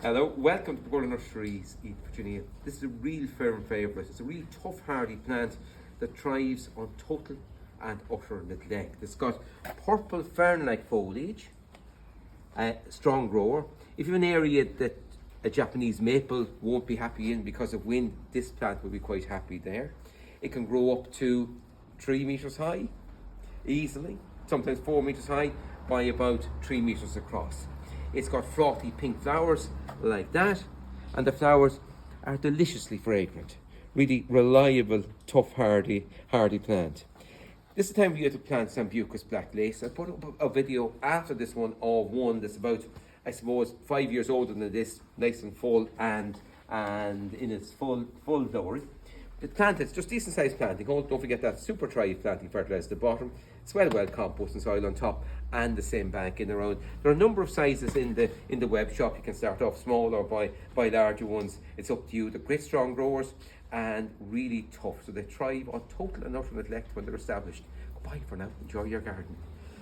Hello, welcome to Pergola Nurseries, East Virginia. This is a real Fern favourite. It's a real tough, hardy plant that thrives on total and utter neglect. It's got purple fern-like foliage, a strong grower. If you have an area that a Japanese maple won't be happy in because of wind, this plant will be quite happy there. It can grow up to 3 metres high, easily, sometimes 4 metres high by about 3 metres across. It's got frothy pink flowers like that, and the flowers are deliciously fragrant. Really reliable, tough, hardy plant. This is the time of year to plant Sambucus black lace. I put up a video after this one of one that's about, I suppose, 5 years older than this, nice and full and in its full flowering. The plant is just decent sized planting. Don't forget that super dry planting fertilizer at the bottom. It's well compost and soil on top, and the same bank in around. There are a number of sizes in the web shop. You can start off small or buy larger ones. It's up to you. They're great strong growers and really tough. So they thrive on total and utter neglect when they're established. Goodbye for now. Enjoy your garden.